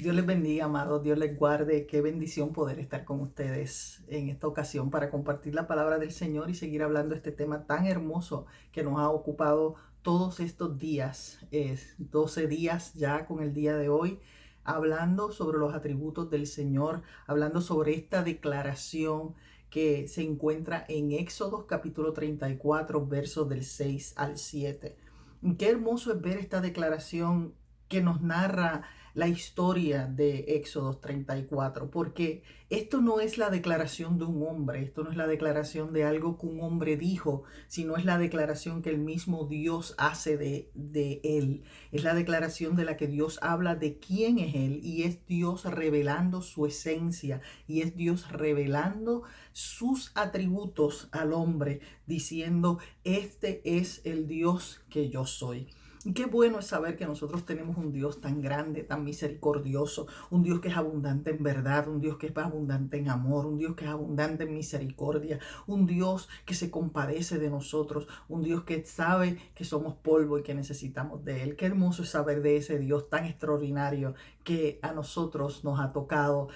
Dios les bendiga, amados. Dios les guarde. Qué bendición poder estar con ustedes en esta ocasión para compartir la palabra del Señor y seguir hablando de este tema tan hermoso que nos ha ocupado todos estos días. 12 días ya con el día de hoy, hablando sobre los atributos del Señor, hablando sobre esta declaración que se encuentra en Éxodo capítulo 34, versos del 6 al 7. Qué hermoso es ver esta declaración que nos narra la historia de Éxodo 34, porque esto no es la declaración de un hombre, esto no es la declaración de algo que un hombre dijo, sino es la declaración que el mismo Dios hace de él. Es la declaración de la que Dios habla de quién es él, y es Dios revelando su esencia, y es Dios revelando sus atributos al hombre, diciendo, este es el Dios que yo soy. Y qué bueno es saber que nosotros tenemos un Dios tan grande, tan misericordioso, un Dios que es abundante en verdad, un Dios que es abundante en amor, un Dios que es abundante en misericordia, un Dios que se compadece de nosotros, un Dios que sabe que somos polvo y que necesitamos de Él. Qué hermoso es saber de ese Dios tan extraordinario que a nosotros nos ha tocado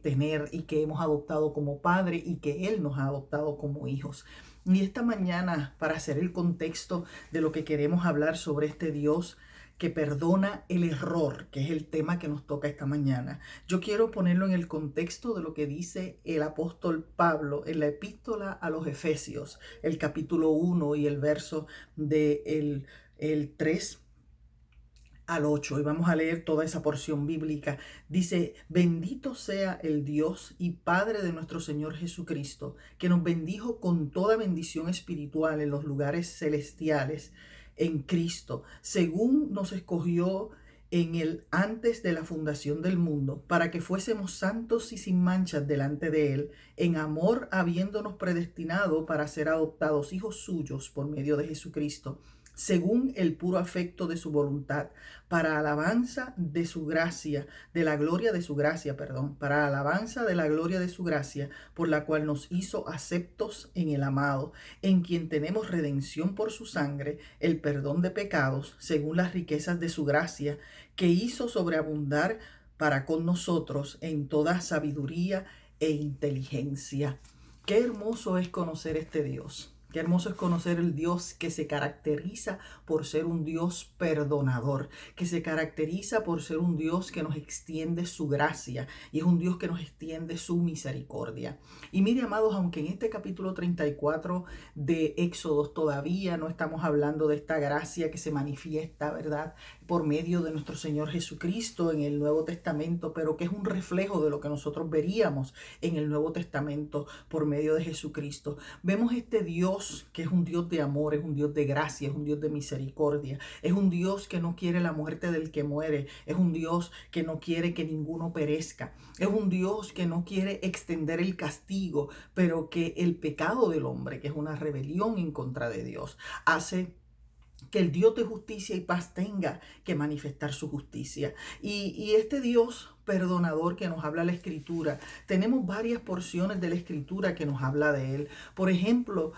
tener y que hemos adoptado como padre y que Él nos ha adoptado como hijos. Y esta mañana, para hacer el contexto de lo que queremos hablar sobre este Dios que perdona el error, que es el tema que nos toca esta mañana, yo quiero ponerlo en el contexto de lo que dice el apóstol Pablo en la epístola a los Efesios, el capítulo 1 y el verso del el 3 al 8, y vamos a leer toda esa porción bíblica. Dice, bendito sea el Dios y Padre de nuestro Señor Jesucristo, que nos bendijo con toda bendición espiritual en los lugares celestiales en Cristo, según nos escogió en el antes de la fundación del mundo, para que fuésemos santos y sin manchas delante de Él, en amor habiéndonos predestinado para ser adoptados hijos suyos por medio de Jesucristo, según el puro afecto de su voluntad, para alabanza de su gracia, de la gloria de su gracia, perdón, para alabanza de la gloria de su gracia, por la cual nos hizo aceptos en el amado, en quien tenemos redención por su sangre, el perdón de pecados, según las riquezas de su gracia, que hizo sobreabundar para con nosotros en toda sabiduría e inteligencia. Qué hermoso es conocer este Dios. Qué hermoso es conocer el Dios que se caracteriza por ser un Dios perdonador, que se caracteriza por ser un Dios que nos extiende su gracia y es un Dios que nos extiende su misericordia. Y mire, amados, aunque en este capítulo 34 de Éxodos todavía no estamos hablando de esta gracia que se manifiesta, ¿verdad?, por medio de nuestro Señor Jesucristo en el Nuevo Testamento, pero que es un reflejo de lo que nosotros veríamos en el Nuevo Testamento por medio de Jesucristo. Vemos este Dios que es un Dios de amor, es un Dios de gracia, es un Dios de misericordia, es un Dios que no quiere la muerte del que muere, es un Dios que no quiere que ninguno perezca, es un Dios que no quiere extender el castigo, pero que el pecado del hombre, que es una rebelión en contra de Dios, hace que el Dios de justicia y paz tenga que manifestar su justicia. Y este Dios perdonador que nos habla la Escritura, tenemos varias porciones de la Escritura que nos habla de Él. Por ejemplo,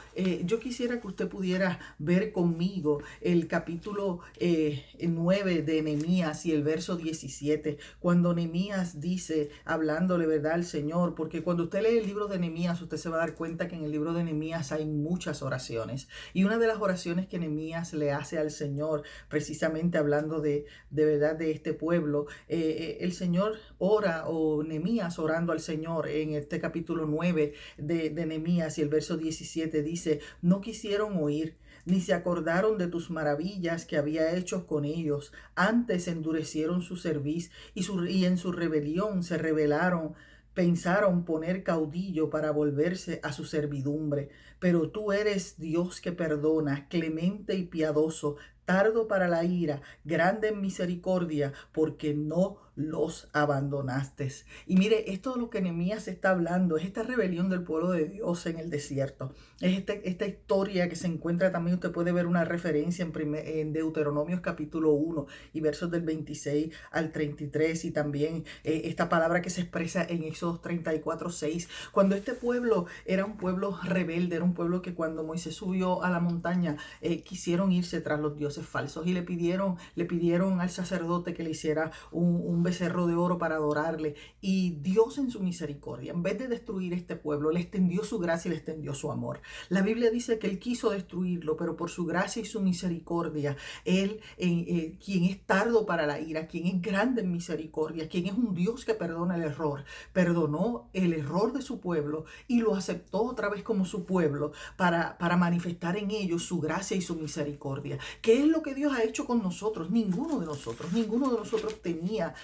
yo quisiera que usted pudiera ver conmigo el capítulo 9 de Nehemías y el verso 17, cuando Nehemías dice, hablándole, ¿verdad?, al Señor, porque cuando usted lee el libro de Nehemías, usted se va a dar cuenta que en el libro de Nehemías hay muchas oraciones. Y una de las oraciones que Nehemías le hace al Señor, precisamente hablando de verdad de este pueblo, el Señor ora, o Nehemías orando al Señor en este capítulo 9 de Nehemías y el verso 17 dice, no quisieron oír, ni se acordaron de tus maravillas que había hecho con ellos. Antes endurecieron su cerviz y en su rebelión se rebelaron. Pensaron poner caudillo para volverse a su servidumbre. Pero tú eres Dios que perdona, clemente y piadoso, tardo para la ira, grande en misericordia, porque no los abandonaste. Y mire, esto de lo que Nehemías está hablando es esta rebelión del pueblo de Dios en el desierto. Es esta historia que se encuentra también, usted puede ver una referencia en Deuteronomios capítulo 1 y versos del 26 al 33, y también esta palabra que se expresa en Éxodo 34:6, cuando este pueblo era un pueblo rebelde, era un pueblo que cuando Moisés subió a la montaña quisieron irse tras los dioses falsos y le pidieron al sacerdote que le hiciera un becerro de oro para adorarle. Y Dios en su misericordia, en vez de destruir este pueblo, le extendió su gracia y le extendió su amor. La Biblia dice que Él quiso destruirlo, pero por su gracia y su misericordia, Él, quien es tardo para la ira, quien es grande en misericordia, quien es un Dios que perdona el error, perdonó el error de su pueblo y lo aceptó otra vez como su pueblo para manifestar en ellos su gracia y su misericordia. ¿Qué es lo que Dios ha hecho con nosotros? Ninguno de nosotros tenía,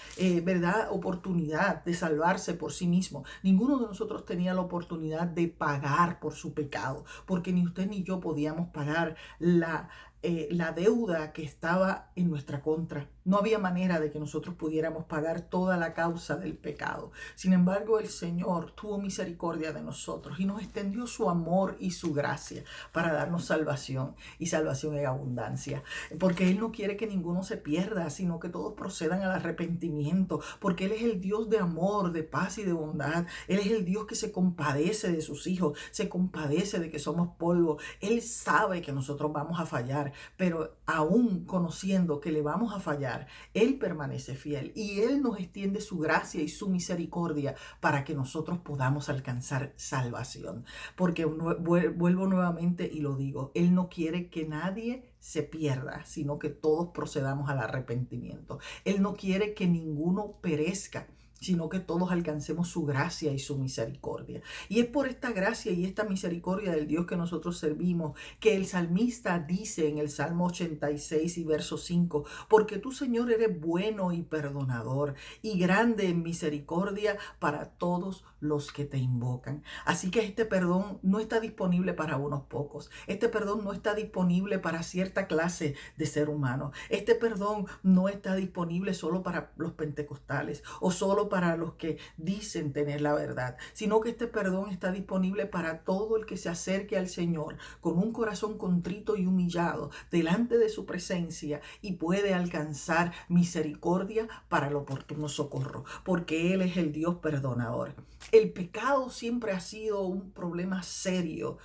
¿verdad?, oportunidad de salvarse por sí mismo. Ninguno de nosotros tenía la oportunidad de pagar por su pecado, porque ni usted ni yo podíamos pagar la deuda que estaba en nuestra contra. No había manera de que nosotros pudiéramos pagar toda la causa del pecado. Sin embargo, el Señor tuvo misericordia de nosotros y nos extendió su amor y su gracia para darnos salvación y salvación en abundancia. Porque Él no quiere que ninguno se pierda, sino que todos procedan al arrepentimiento. Porque Él es el Dios de amor, de paz y de bondad. Él es el Dios que se compadece de sus hijos, se compadece de que somos polvo. Él sabe que nosotros vamos a fallar, pero aún conociendo que le vamos a fallar, Él permanece fiel y Él nos extiende su gracia y su misericordia para que nosotros podamos alcanzar salvación. Porque vuelvo nuevamente y lo digo, Él no quiere que nadie se pierda, sino que todos procedamos al arrepentimiento. Él no quiere que ninguno perezca, sino que todos alcancemos su gracia y su misericordia. Y es por esta gracia y esta misericordia del Dios que nosotros servimos que el salmista dice en el Salmo 86 y verso 5, porque tú, Señor, eres bueno y perdonador y grande en misericordia para todos los que te invocan. Así que este perdón no está disponible para unos pocos. Este perdón no está disponible para cierta clase de ser humano. Este perdón no está disponible solo para los pentecostales o solo para los que dicen tener la verdad, sino que este perdón está disponible para todo el que se acerque al Señor con un corazón contrito y humillado delante de su presencia y puede alcanzar misericordia para el oportuno socorro, porque Él es el Dios perdonador. El pecado siempre ha sido un problema serio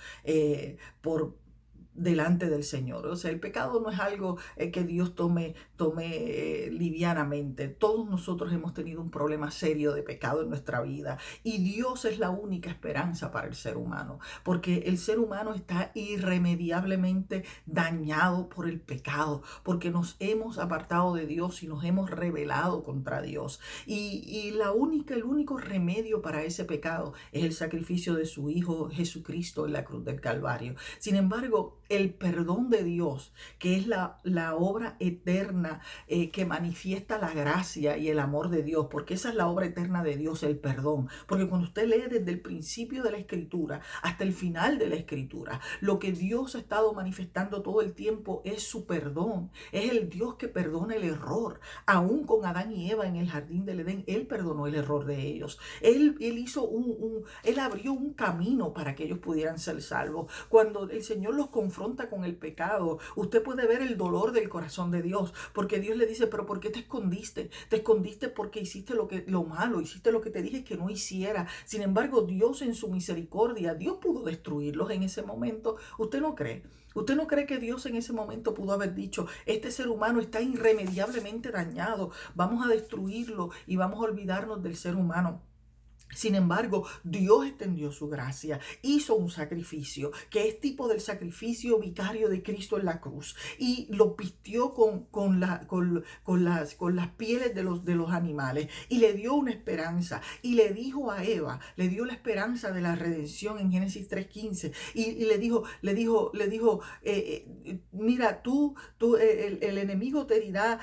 por delante del Señor. O sea, el pecado no es algo que Dios tome livianamente. Todos nosotros hemos tenido un problema serio de pecado en nuestra vida y Dios es la única esperanza para el ser humano, porque el ser humano está irremediablemente dañado por el pecado, porque nos hemos apartado de Dios y nos hemos rebelado contra Dios. Y el único remedio para ese pecado es el sacrificio de su Hijo Jesucristo en la cruz del Calvario. Sin embargo, el perdón de Dios, que es la obra eterna que manifiesta la gracia y el amor de Dios, porque esa es la obra eterna de Dios, el perdón. Porque cuando usted lee desde el principio de la Escritura hasta el final de la Escritura, lo que Dios ha estado manifestando todo el tiempo es su perdón. Es el Dios que perdona el error. Aún con Adán y Eva en el jardín del Edén, Él perdonó el error de ellos. Él abrió un camino para que ellos pudieran ser salvos. Cuando el Señor los confronta con el pecado, usted puede ver el dolor del corazón de Dios, porque Dios le dice, pero ¿por qué te escondiste? Te escondiste porque hiciste lo malo, hiciste lo que te dije que no hiciera. Sin embargo, Dios en su misericordia, Dios pudo destruirlos en ese momento. ¿Usted no cree? ¿Usted no cree que Dios en ese momento pudo haber dicho, este ser humano está irremediablemente dañado, vamos a destruirlo y vamos a olvidarnos del ser humano? Sin embargo, Dios extendió su gracia, hizo un sacrificio, que es tipo del sacrificio vicario de Cristo en la cruz, y lo vistió con las pieles de los animales, y le dio una esperanza, y le dijo a Eva, le dio la esperanza de la redención en Génesis 3:15, y le dijo, mira, el enemigo te herirá,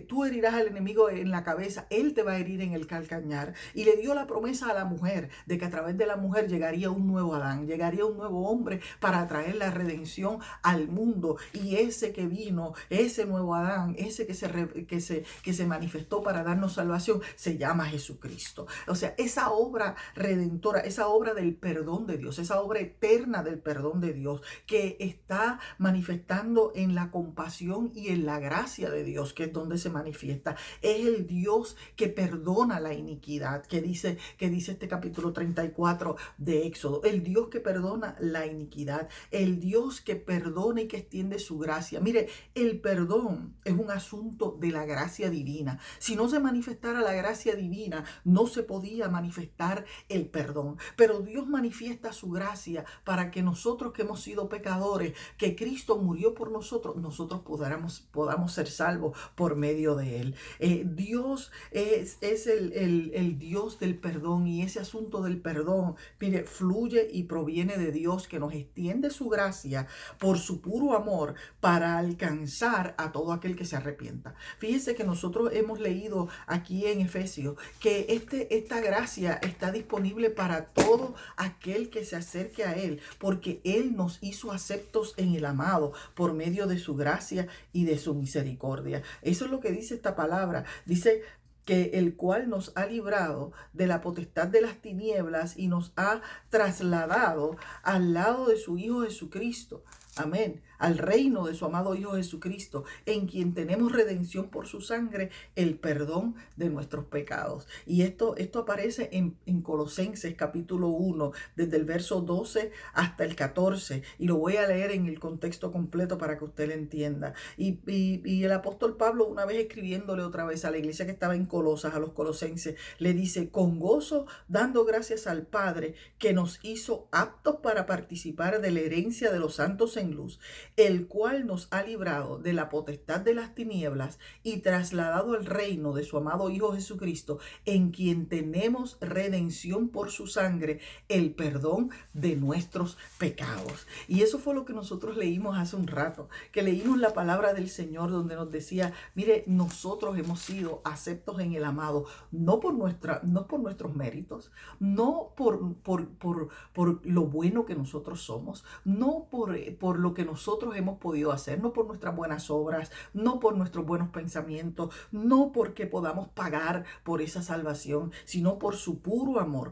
tú herirás al enemigo en la cabeza, él te va a herir en el calcañar, y le dio la promesa a la mujer de que a través de la mujer llegaría un nuevo Adán, llegaría un nuevo hombre para traer la redención al mundo, y ese que vino, ese nuevo Adán, ese que se manifestó para darnos salvación, se llama Jesucristo. O sea, esa obra redentora, esa obra del perdón de Dios, esa obra eterna del perdón de Dios que está manifestando en la compasión y en la gracia de Dios, que es donde se manifiesta, es el Dios que perdona la iniquidad, que dice dice este capítulo 34 de Éxodo. El Dios que perdona la iniquidad, el Dios que perdona y que extiende su gracia. Mire, el perdón es un asunto de la gracia divina. Si no se manifestara la gracia divina, no se podía manifestar el perdón. Pero Dios manifiesta su gracia para que nosotros que hemos sido pecadores, que Cristo murió por nosotros podamos ser salvos por medio de Él. Dios es el Dios del perdón, y ese asunto del perdón, mire, fluye y proviene de Dios, que nos extiende su gracia por su puro amor para alcanzar a todo aquel que se arrepienta. Fíjese que nosotros hemos leído aquí en Efesios que esta gracia está disponible para todo aquel que se acerque a Él, porque Él nos hizo aceptos en el amado por medio de su gracia y de su misericordia. Eso es lo que dice esta palabra. Dice que el cual nos ha librado de la potestad de las tinieblas y nos ha trasladado al lado de su Hijo Jesucristo. Amén. Al reino de su amado Hijo Jesucristo, en quien tenemos redención por su sangre, el perdón de nuestros pecados. Y esto aparece en Colosenses capítulo 1, desde el verso 12 hasta el 14. Y lo voy a leer en el contexto completo para que usted lo entienda. Y el apóstol Pablo, una vez escribiéndole otra vez a la iglesia que estaba en Colosas, a los colosenses, le dice: con gozo, dando gracias al Padre, que nos hizo aptos para participar de la herencia de los santos en luz, el cual nos ha librado de la potestad de las tinieblas y trasladado al reino de su amado Hijo Jesucristo, en quien tenemos redención por su sangre, el perdón de nuestros pecados. Y eso fue lo que nosotros leímos hace un rato, que leímos la palabra del Señor donde nos decía: mire, nosotros hemos sido aceptos en el amado, no por nuestros méritos, no por lo bueno que nosotros somos, no por lo que nosotros hemos podido hacer, no por nuestras buenas obras, no por nuestros buenos pensamientos, no porque podamos pagar por esa salvación, sino por su puro amor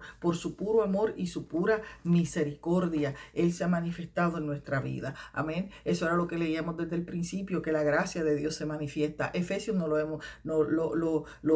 y su pura misericordia. Él se ha manifestado en nuestra vida. Amén. Eso era lo que leíamos desde el principio, que la gracia de Dios se manifiesta. Efesios lo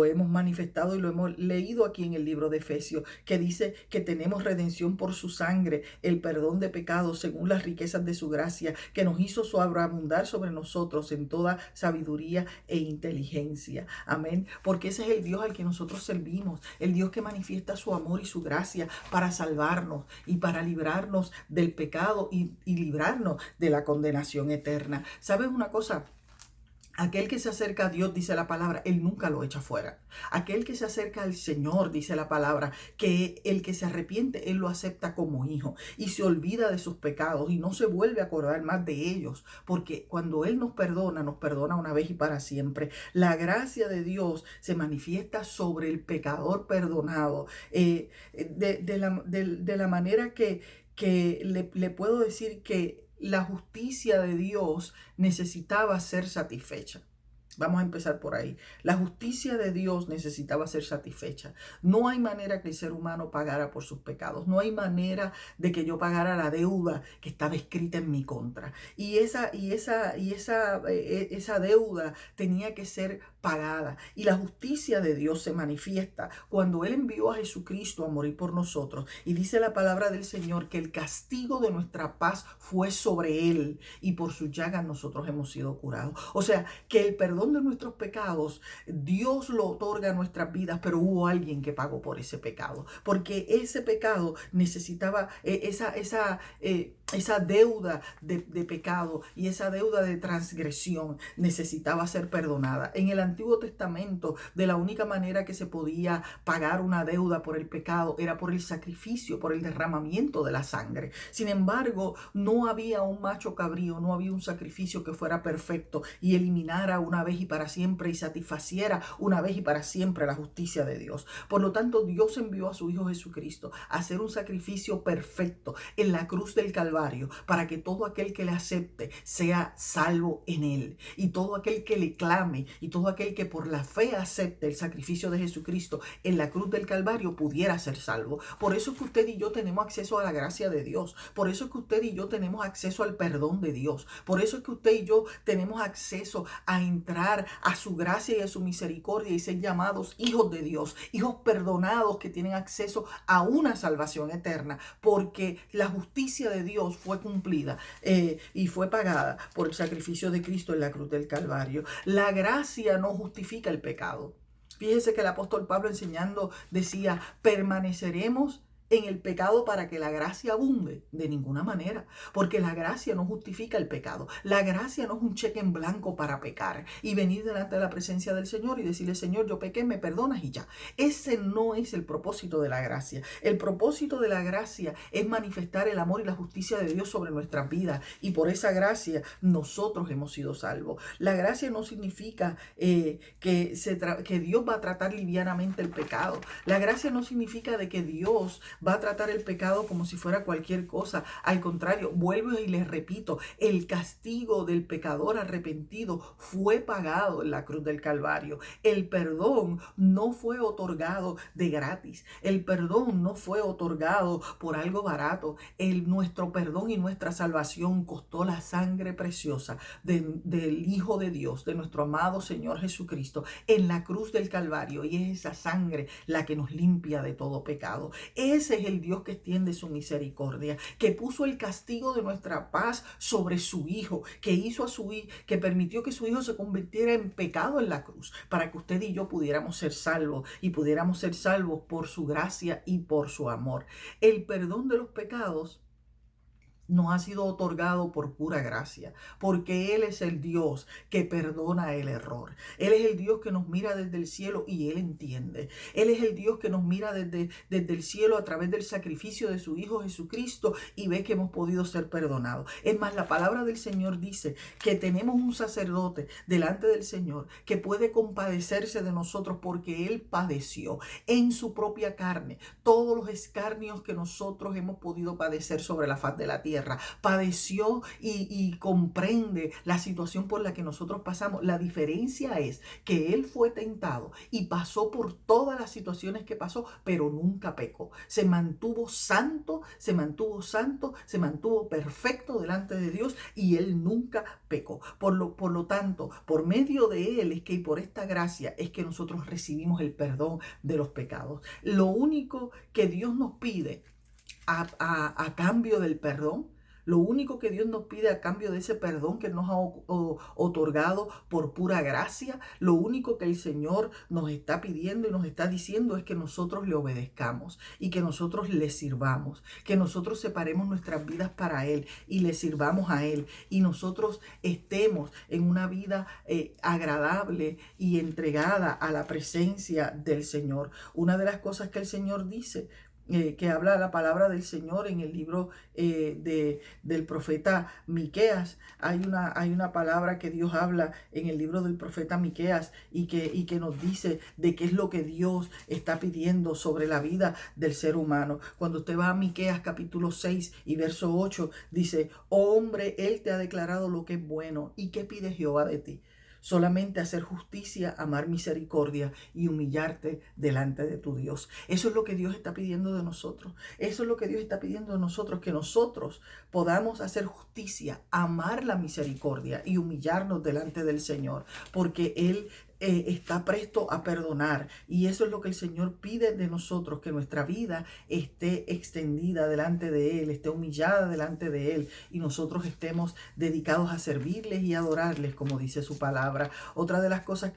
hemos manifestado y lo hemos leído aquí en el libro de Efesios, que dice que tenemos redención por su sangre, el perdón de pecados según las riquezas de su gracia, que nos hizo sobreabundar sobre nosotros en toda sabiduría e inteligencia. Amén. Porque ese es el Dios al que nosotros servimos, el Dios que manifiesta su amor y su gracia para salvarnos y para librarnos del pecado y librarnos de la condenación eterna. ¿Sabes una cosa? Aquel que se acerca a Dios, dice la palabra, Él nunca lo echa fuera. Aquel que se acerca al Señor, dice la palabra, que el que se arrepiente, Él lo acepta como hijo y se olvida de sus pecados y no se vuelve a acordar más de ellos, porque cuando Él nos perdona una vez y para siempre. La gracia de Dios se manifiesta sobre el pecador perdonado de la manera que le puedo decir que la justicia de Dios necesitaba ser satisfecha. Vamos a empezar por ahí. La justicia de Dios necesitaba ser satisfecha. No hay manera que el ser humano pagara por sus pecados. No hay manera de que yo pagara la deuda que estaba escrita en mi contra. Y esa deuda tenía que ser pagada. Y la justicia de Dios se manifiesta cuando Él envió a Jesucristo a morir por nosotros. Y dice la palabra del Señor que el castigo de nuestra paz fue sobre Él y por sus llagas nosotros hemos sido curados. O sea, que el perdón de nuestros pecados, Dios lo otorga a nuestras vidas, pero hubo alguien que pagó por ese pecado, porque ese pecado necesitaba esa deuda de pecado y esa deuda de transgresión necesitaba ser perdonada. En el Antiguo Testamento, de la única manera que se podía pagar una deuda por el pecado era por el sacrificio, por el derramamiento de la sangre. Sin embargo, no había un macho cabrío, no había un sacrificio que fuera perfecto y eliminara una vez y para siempre y satisfaciera una vez y para siempre la justicia de Dios. Por lo tanto, Dios envió a su Hijo Jesucristo a hacer un sacrificio perfecto en la cruz del Calvario para que todo aquel que le acepte sea salvo en Él, y todo aquel que le clame y todo aquel aquel que por la fe acepte el sacrificio de Jesucristo en la cruz del Calvario pudiera ser salvo. Por eso es que usted y yo tenemos acceso a la gracia de Dios. Por eso es que usted y yo tenemos acceso al perdón de Dios. Por eso es que usted y yo tenemos acceso a entrar a su gracia y a su misericordia y ser llamados hijos de Dios, hijos perdonados que tienen acceso a una salvación eterna, porque la justicia de Dios fue cumplida y fue pagada por el sacrificio de Cristo en la cruz del Calvario. La gracia no justifica el pecado. Fíjese que el apóstol Pablo enseñando decía, permaneceremos en el pecado para que la gracia abunde. De ninguna manera, porque la gracia no justifica el pecado. La gracia no es un cheque en blanco para pecar y venir delante de la presencia del Señor y decirle, Señor, yo pequé, me perdonas y ya. Ese no es el propósito de la gracia. El propósito de la gracia es manifestar el amor y la justicia de Dios sobre nuestras vidas, y por esa gracia nosotros hemos sido salvos. La gracia no significa que Dios va a tratar livianamente el pecado. La gracia no significa de que Dios va a tratar el pecado como si fuera cualquier cosa. Al contrario, vuelvo y les repito, el castigo del pecador arrepentido fue pagado en la cruz del Calvario. El perdón no fue otorgado de gratis. El perdón no fue otorgado por algo barato. Nuestro perdón y nuestra salvación costó la sangre preciosa del Hijo de Dios, de nuestro amado Señor Jesucristo, en la cruz del Calvario. Y es esa sangre la que nos limpia de todo pecado. Ese es el Dios que extiende su misericordia, que puso el castigo de nuestra paz sobre su Hijo, que hizo a su Hijo, que permitió que su Hijo se convirtiera en pecado en la cruz, para que usted y yo pudiéramos ser salvos, y pudiéramos ser salvos por su gracia y por su amor. El perdón de los pecados nos ha sido otorgado por pura gracia, porque Él es el Dios que perdona el error. Él es el Dios que nos mira desde el cielo y Él entiende. Él es el Dios que nos mira desde el cielo a través del sacrificio de su Hijo Jesucristo y ve que hemos podido ser perdonados. Es más, la palabra del Señor dice que tenemos un sacerdote delante del Señor que puede compadecerse de nosotros porque Él padeció en su propia carne todos los escarnios que nosotros hemos podido padecer sobre la faz de la tierra. Padeció y comprende la situación por la que nosotros pasamos. La diferencia es que Él fue tentado y pasó por todas las situaciones que pasó, pero nunca pecó. Se mantuvo santo, se mantuvo perfecto delante de Dios, y Él nunca pecó. Por lo tanto, por medio de Él es que, y por esta gracia, es que nosotros recibimos el perdón de los pecados. Lo único que Dios nos pide a cambio del perdón, lo único que Dios nos pide a cambio de ese perdón que nos ha otorgado por pura gracia, lo único que el Señor nos está pidiendo y nos está diciendo es que nosotros le obedezcamos y que nosotros le sirvamos, que nosotros separemos nuestras vidas para Él y le sirvamos a Él, y nosotros estemos en una vida agradable y entregada a la presencia del Señor. Una de las cosas que el Señor dice, que habla la palabra del Señor en el libro del profeta Miqueas. Hay una palabra que Dios habla en el libro del profeta Miqueas y que nos dice de qué es lo que Dios está pidiendo sobre la vida del ser humano. Cuando usted va a Miqueas capítulo 6 y verso 8, dice: oh hombre, Él te ha declarado lo que es bueno. ¿Y qué pide Jehová de ti? Solamente hacer justicia, amar misericordia y humillarte delante de tu Dios. Eso es lo que Dios está pidiendo de nosotros. Eso es lo que Dios está pidiendo de nosotros, que nosotros podamos hacer justicia, amar la misericordia y humillarnos delante del Señor, porque Él está presto a perdonar, y eso es lo que el Señor pide de nosotros, que nuestra vida esté extendida delante de Él, esté humillada delante de Él, y nosotros estemos dedicados a servirles y adorarles como dice su palabra. Otra de las cosas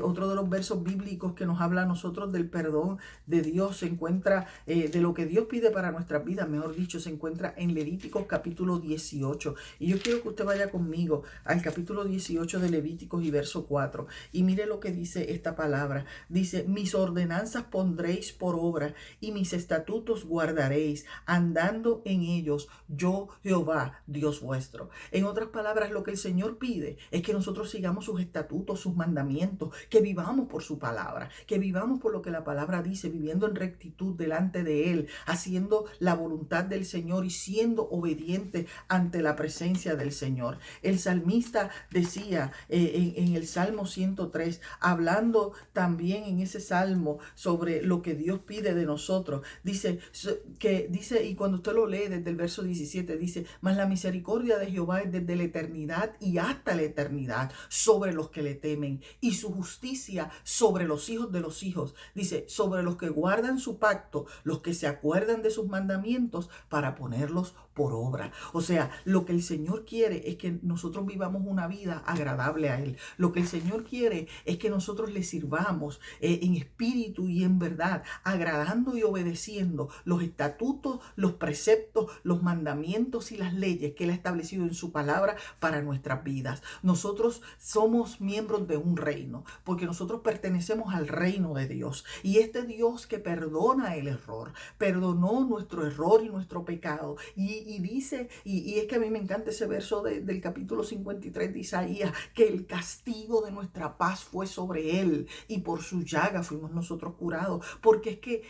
otro de los versos bíblicos que nos habla a nosotros del perdón de Dios se encuentra, de lo que Dios pide para nuestras vidas, mejor dicho, se encuentra en Levíticos capítulo 18, y yo quiero que usted vaya conmigo al capítulo 18 de Levíticos y verso 4, y mire lo que dice esta palabra. Dice: mis ordenanzas pondréis por obra y mis estatutos guardaréis, andando en ellos, yo Jehová, Dios vuestro. En otras palabras, lo que el Señor pide es que nosotros sigamos sus estatutos, sus mandamientos, que vivamos por su palabra, que vivamos por lo que la palabra dice, viviendo en rectitud delante de Él, haciendo la voluntad del Señor y siendo obediente ante la presencia del Señor. El salmista decía en el Salmo 103, 3, hablando también en ese salmo sobre lo que Dios pide de nosotros. Dice, y cuando usted lo lee desde el verso 17, dice, mas la misericordia de Jehová es desde la eternidad y hasta la eternidad sobre los que le temen, y su justicia sobre los hijos de los hijos. Dice, sobre los que guardan su pacto, los que se acuerdan de sus mandamientos para ponerlos por obra. O sea, lo que el Señor quiere es que nosotros vivamos una vida agradable a Él. Lo que el Señor quiere es que nosotros le sirvamos en espíritu y en verdad, agradando y obedeciendo los estatutos, los preceptos, los mandamientos y las leyes que Él ha establecido en su palabra para nuestras vidas. Nosotros somos miembros de un reino, porque nosotros pertenecemos al reino de Dios. Y este Dios que perdona el error, perdonó nuestro error y nuestro pecado. Y dice, y es que a mí me encanta ese verso del capítulo 53 de Isaías, que el castigo de nuestra paz fue sobre Él y por su llaga fuimos nosotros curados. Porque es que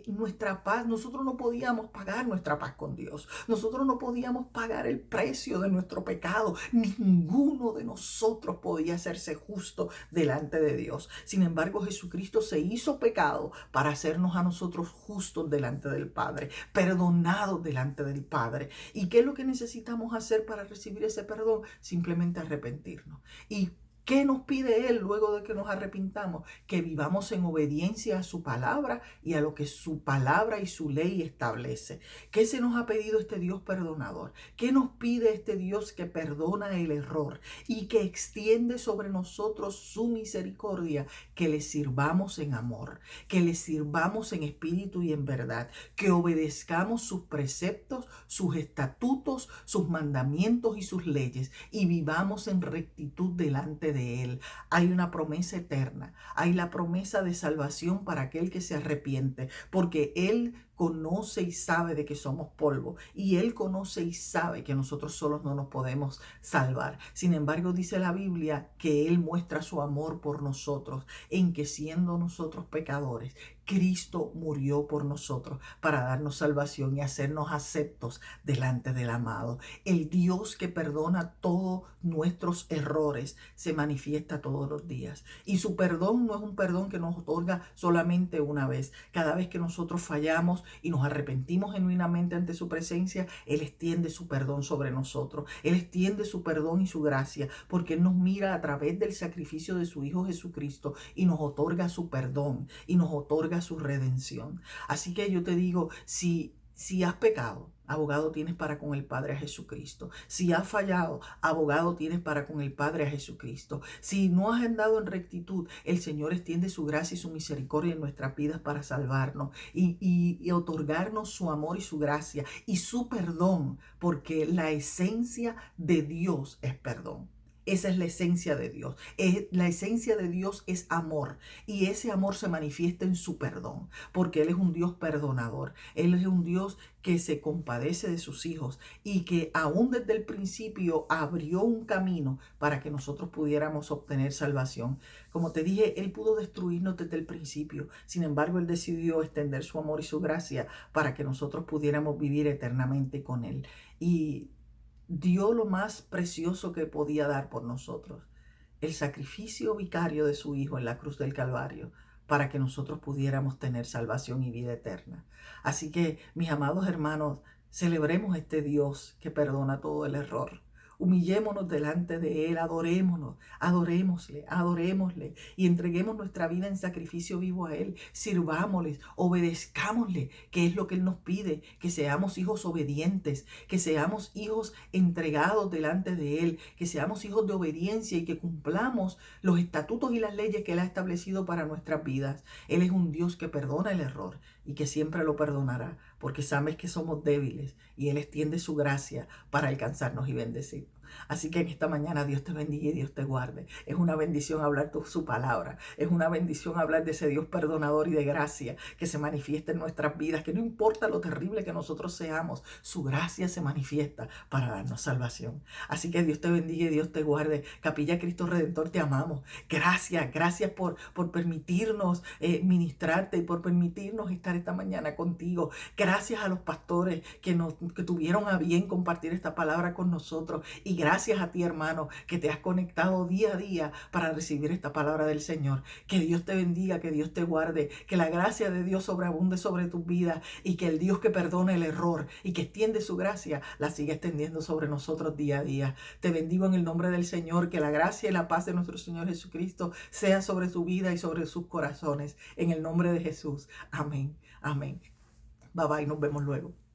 nuestra paz, nosotros no podíamos pagar nuestra paz con Dios. Nosotros no podíamos pagar el precio de nuestro pecado. Ninguno de nosotros podía hacerse justo delante de Dios. Sin embargo, Jesucristo se hizo pecado para hacernos a nosotros justos delante del Padre, perdonados delante del Padre. ¿Y qué es lo que necesitamos hacer para recibir ese perdón? Simplemente arrepentirnos. ¿Y qué nos pide Él luego de que nos arrepintamos? Que vivamos en obediencia a su palabra y a lo que su palabra y su ley establece. ¿Qué se nos ha pedido este Dios perdonador? ¿Qué nos pide este Dios que perdona el error y que extiende sobre nosotros su misericordia? Que le sirvamos en amor, que le sirvamos en espíritu y en verdad, que obedezcamos sus preceptos, sus estatutos, sus mandamientos y sus leyes y vivamos en rectitud delante de Él. Hay una promesa eterna, hay la promesa de salvación para aquel que se arrepiente, porque Él conoce y sabe de que somos polvo, y Él conoce y sabe que nosotros solos no nos podemos salvar. Sin embargo, dice la Biblia que Él muestra su amor por nosotros, en que siendo nosotros pecadores, Cristo murió por nosotros para darnos salvación y hacernos aceptos delante del amado. El Dios que perdona todos nuestros errores se manifiesta todos los días. Y su perdón no es un perdón que nos otorga solamente una vez. Cada vez que nosotros fallamos y nos arrepentimos genuinamente ante su presencia, Él extiende su perdón sobre nosotros. Él extiende su perdón y su gracia, porque Él nos mira a través del sacrificio de su Hijo Jesucristo y nos otorga su perdón y nos otorga su redención. Así que yo te digo, si has pecado, abogado tienes para con el Padre a Jesucristo. Si has fallado, abogado tienes para con el Padre a Jesucristo. Si no has andado en rectitud, el Señor extiende su gracia y su misericordia en nuestras vidas para salvarnos y otorgarnos su amor y su gracia y su perdón, porque la esencia de Dios es perdón. Esa es la esencia de Dios. La esencia de Dios es amor, y ese amor se manifiesta en su perdón, porque Él es un Dios perdonador. Él es un Dios que se compadece de sus hijos y que aún desde el principio abrió un camino para que nosotros pudiéramos obtener salvación. Como te dije, Él pudo destruirnos desde el principio. Sin embargo, Él decidió extender su amor y su gracia para que nosotros pudiéramos vivir eternamente con Él. Y dio lo más precioso que podía dar por nosotros, el sacrificio vicario de su Hijo en la cruz del Calvario, para que nosotros pudiéramos tener salvación y vida eterna. Así que, mis amados hermanos, celebremos este Dios que perdona todo el error. Humillémonos delante de Él, adorémosle y entreguemos nuestra vida en sacrificio vivo a Él. Sirvámosle, obedezcámosle, que es lo que Él nos pide, que seamos hijos obedientes, que seamos hijos entregados delante de Él, que seamos hijos de obediencia y que cumplamos los estatutos y las leyes que Él ha establecido para nuestras vidas. Él es un Dios que perdona el error y que siempre lo perdonará, porque sabes que somos débiles y Él extiende su gracia para alcanzarnos y bendecirnos. Así que en esta mañana Dios te bendiga y Dios te guarde. Es una bendición hablar su palabra. Es una bendición hablar de ese Dios perdonador y de gracia que se manifiesta en nuestras vidas, que no importa lo terrible que nosotros seamos, su gracia se manifiesta para darnos salvación. Así que Dios te bendiga y Dios te guarde. Capilla Cristo Redentor, te amamos. Gracias por permitirnos ministrarte y por permitirnos estar esta mañana contigo. Gracias a los pastores que tuvieron a bien compartir esta palabra con nosotros, y gracias a ti, hermano, que te has conectado día a día para recibir esta palabra del Señor. Que Dios te bendiga, que Dios te guarde, que la gracia de Dios sobreabunde sobre tu vida y que el Dios que perdona el error y que extiende su gracia la siga extendiendo sobre nosotros día a día. Te bendigo en el nombre del Señor, que la gracia y la paz de nuestro Señor Jesucristo sea sobre su vida y sobre sus corazones. En el nombre de Jesús. Amén. Amén. Bye bye, nos vemos luego.